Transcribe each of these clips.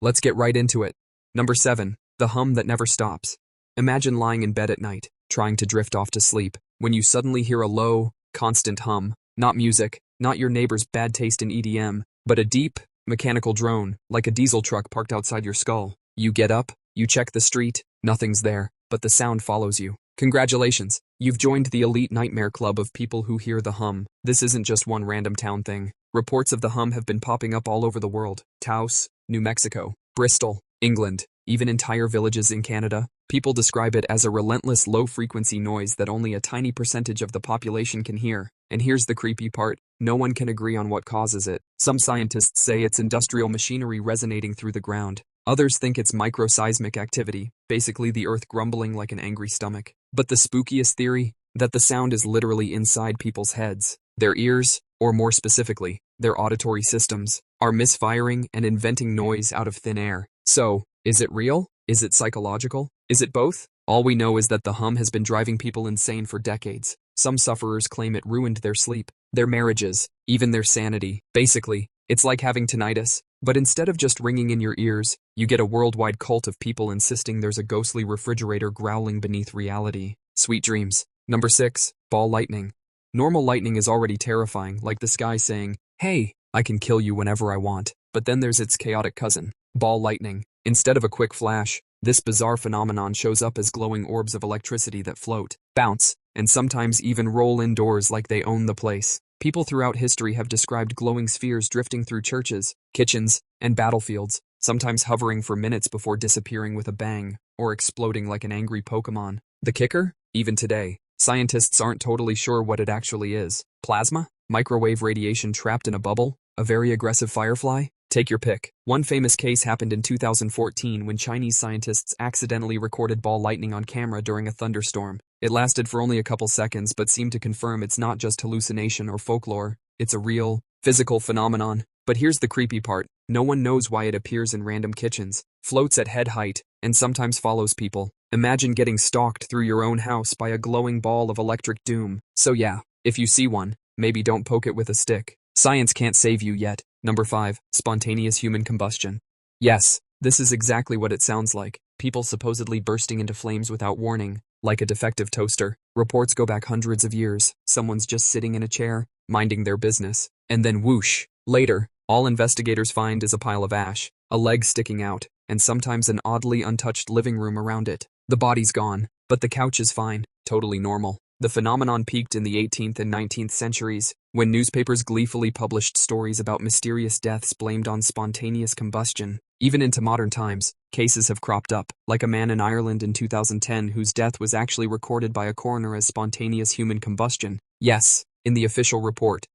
Let's get right into it. Number 7. The hum that never stops. Imagine lying in bed at night, trying to drift off to sleep, when you suddenly hear a low, constant hum. Not music, not your neighbor's bad taste in EDM, but a deep, mechanical drone, like a diesel truck parked outside your skull. You get up, you check the street, nothing's there, but the sound follows you. Congratulations, you've joined the elite nightmare club of people who hear the hum. This isn't just one random town thing. Reports of the hum have been popping up all over the world. Taos, New Mexico, Bristol, England, even entire villages in Canada. People describe it as a relentless low-frequency noise that only a tiny percentage of the population can hear. And here's the creepy part, no one can agree on what causes it. Some scientists say it's industrial machinery resonating through the ground. Others think it's microseismic activity, basically the earth grumbling like an angry stomach. But the spookiest theory? That the sound is literally inside people's heads. Their ears, or more specifically, their auditory systems, are misfiring and inventing noise out of thin air. So, is it real? Is it psychological? Is it both? All we know is that the hum has been driving people insane for decades. Some sufferers claim it ruined their sleep, their marriages, even their sanity. Basically, it's like having tinnitus, but instead of just ringing in your ears, you get a worldwide cult of people insisting there's a ghostly refrigerator growling beneath reality. Sweet dreams. Number 6. Ball lightning. Normal lightning is already terrifying, like the sky saying, "Hey, I can kill you whenever I want." But then there's its chaotic cousin, ball lightning. Instead of a quick flash, this bizarre phenomenon shows up as glowing orbs of electricity that float, bounce, and sometimes even roll indoors like they own the place. People throughout history have described glowing spheres drifting through churches, kitchens, and battlefields, sometimes hovering for minutes before disappearing with a bang, or exploding like an angry Pokemon. The kicker? Even today, scientists aren't totally sure what it actually is. Plasma? Microwave radiation trapped in a bubble? A very aggressive firefly? Take your pick. One famous case happened in 2014 when Chinese scientists accidentally recorded ball lightning on camera during a thunderstorm. It lasted for only a couple seconds but seemed to confirm it's not just hallucination or folklore, it's a real, physical phenomenon. But here's the creepy part, no one knows why it appears in random kitchens, floats at head height, and sometimes follows people. Imagine getting stalked through your own house by a glowing ball of electric doom. So yeah, if you see one, maybe don't poke it with a stick. Science can't save you yet. Number 5. Spontaneous human combustion. Yes, this is exactly what it sounds like. People supposedly bursting into flames without warning, like a defective toaster. Reports go back hundreds of years. Someone's just sitting in a chair, minding their business, and then whoosh. Later, all investigators find is a pile of ash, a leg sticking out, and sometimes an oddly untouched living room around it. The body's gone, but the couch is fine, totally normal. The phenomenon peaked in the 18th and 19th centuries, when newspapers gleefully published stories about mysterious deaths blamed on spontaneous combustion. Even into modern times, cases have cropped up, like a man in Ireland in 2010 whose death was actually recorded by a coroner as spontaneous human combustion. Yes, in the official report.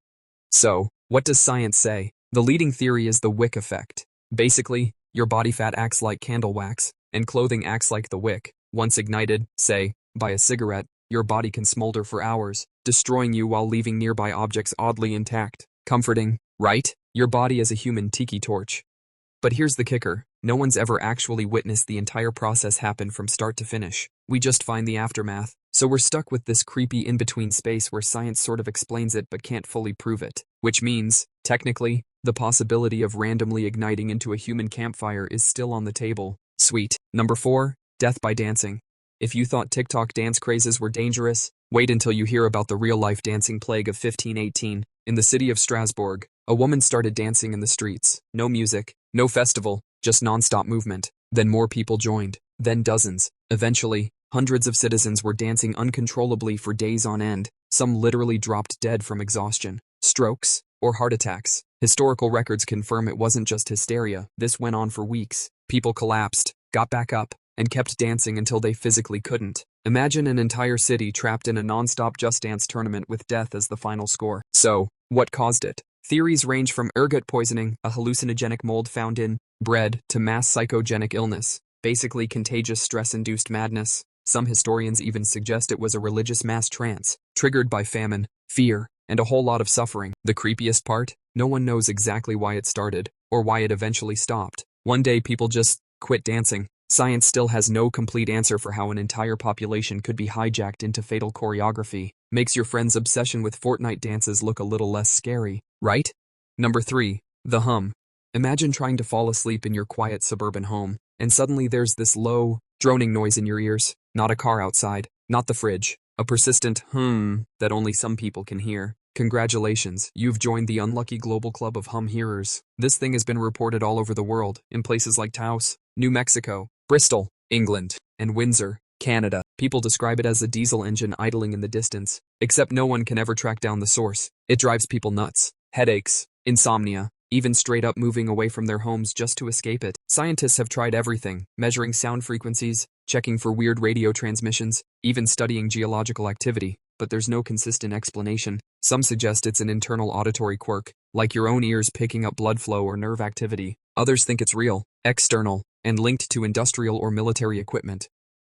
So, what does science say? The leading theory is the wick effect. Basically, your body fat acts like candle wax, and clothing acts like the wick. Once ignited, say, by a cigarette, your body can smolder for hours, destroying you while leaving nearby objects oddly intact. Comforting, right? Your body is a human tiki torch. But here's the kicker, no one's ever actually witnessed the entire process happen from start to finish. We just find the aftermath. So we're stuck with this creepy in-between space where science sort of explains it but can't fully prove it. Which means, technically, the possibility of randomly igniting into a human campfire is still on the table. Sweet. Number 4. Death by dancing. If you thought TikTok dance crazes were dangerous, wait until you hear about the real-life dancing plague of 1518. In the city of Strasbourg, a woman started dancing in the streets. No music, no festival, just non-stop movement. Then more people joined. Then dozens. Eventually, hundreds of citizens were dancing uncontrollably for days on end. Some literally dropped dead from exhaustion, strokes, or heart attacks. Historical records confirm it wasn't just hysteria. This went on for weeks. People collapsed, got back up, and kept dancing until they physically couldn't. Imagine an entire city trapped in a non-stop Just Dance tournament with death as the final score. So, what caused it? Theories range from ergot poisoning, a hallucinogenic mold found in bread, to mass psychogenic illness, basically contagious stress-induced madness. Some historians even suggest it was a religious mass trance, triggered by famine, fear, and a whole lot of suffering. The creepiest part? No one knows exactly why it started, or why it eventually stopped. One day people just quit dancing. Science still has no complete answer for how an entire population could be hijacked into fatal choreography. Makes your friend's obsession with Fortnite dances look a little less scary, right? Number 3. The hum. Imagine trying to fall asleep in your quiet suburban home, and suddenly there's this low, droning noise in your ears. Not a car outside, not the fridge, a persistent that only some people can hear. Congratulations, you've joined the unlucky global club of hum hearers. This thing has been reported all over the world, in places like Taos, New Mexico, Bristol, England, and Windsor, Canada. People describe it as a diesel engine idling in the distance, except no one can ever track down the source. It drives people nuts. Headaches, insomnia, even straight up moving away from their homes just to escape it. Scientists have tried everything, measuring sound frequencies, checking for weird radio transmissions, even studying geological activity, but there's no consistent explanation. Some suggest it's an internal auditory quirk, like your own ears picking up blood flow or nerve activity. Others think it's real, external, and linked to industrial or military equipment.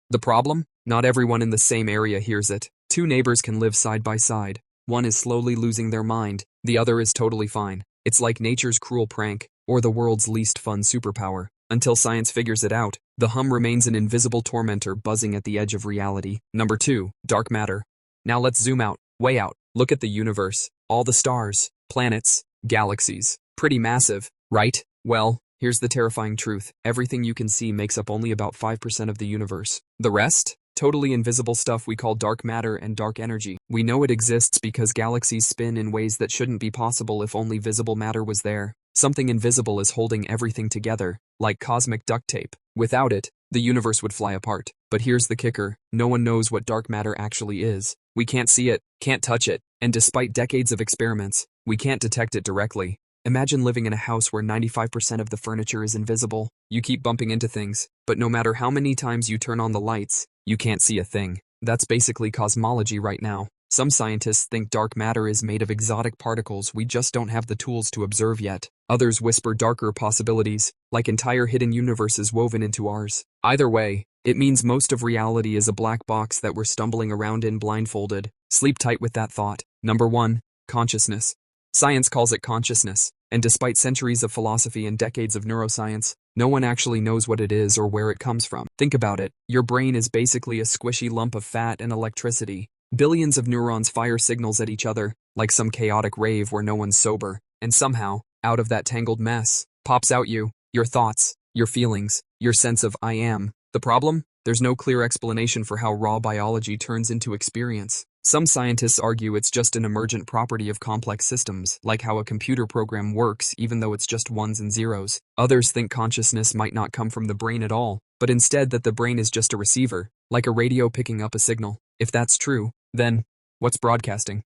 The problem? Not everyone in the same area hears it. Two neighbors can live side by side. One is slowly losing their mind, the other is totally fine. It's like nature's cruel prank, or the world's least fun superpower. Until science figures it out, the hum remains an invisible tormentor buzzing at the edge of reality. Number 2, dark matter. Now let's zoom out, way out. Look at the universe. All the stars, planets, galaxies. Pretty massive, right? Well, here's the terrifying truth. Everything you can see makes up only about 5% of the universe. The rest? Totally invisible stuff we call dark matter and dark energy. We know it exists because galaxies spin in ways that shouldn't be possible if only visible matter was there. Something invisible is holding everything together, like cosmic duct tape. Without it, the universe would fly apart. But here's the kicker, no one knows what dark matter actually is. We can't see it, can't touch it, and despite decades of experiments, we can't detect it directly. Imagine living in a house where 95% of the furniture is invisible. You keep bumping into things, but no matter how many times you turn on the lights, you can't see a thing. That's basically cosmology right now. Some scientists think dark matter is made of exotic particles we just don't have the tools to observe yet. Others whisper darker possibilities, like entire hidden universes woven into ours. Either way, it means most of reality is a black box that we're stumbling around in blindfolded. Sleep tight with that thought. Number 1, consciousness. Science calls it consciousness, and despite centuries of philosophy and decades of neuroscience, no one actually knows what it is or where it comes from. Think about it. Your brain is basically a squishy lump of fat and electricity. Billions of neurons fire signals at each other, like some chaotic rave where no one's sober. And somehow, out of that tangled mess, pops out you, your thoughts, your feelings, your sense of I am. The problem? There's no clear explanation for how raw biology turns into experience. Some scientists argue it's just an emergent property of complex systems, like how a computer program works even though it's just ones and zeros. Others think consciousness might not come from the brain at all, but instead that the brain is just a receiver, like a radio picking up a signal. If that's true, then what's broadcasting?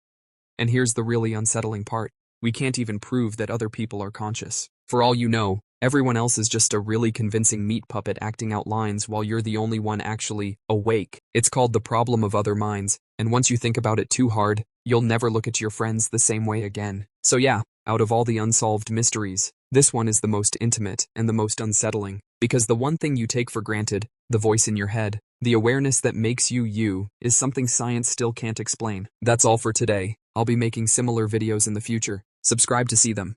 And here's the really unsettling part. We can't even prove that other people are conscious. For all you know, everyone else is just a really convincing meat puppet acting out lines while you're the only one actually awake. It's called the problem of other minds, and once you think about it too hard, you'll never look at your friends the same way again. So yeah, out of all the unsolved mysteries, this one is the most intimate and the most unsettling, because the one thing you take for granted, the voice in your head, the awareness that makes you you, is something science still can't explain. That's all for today. I'll be making similar videos in the future. Subscribe to see them.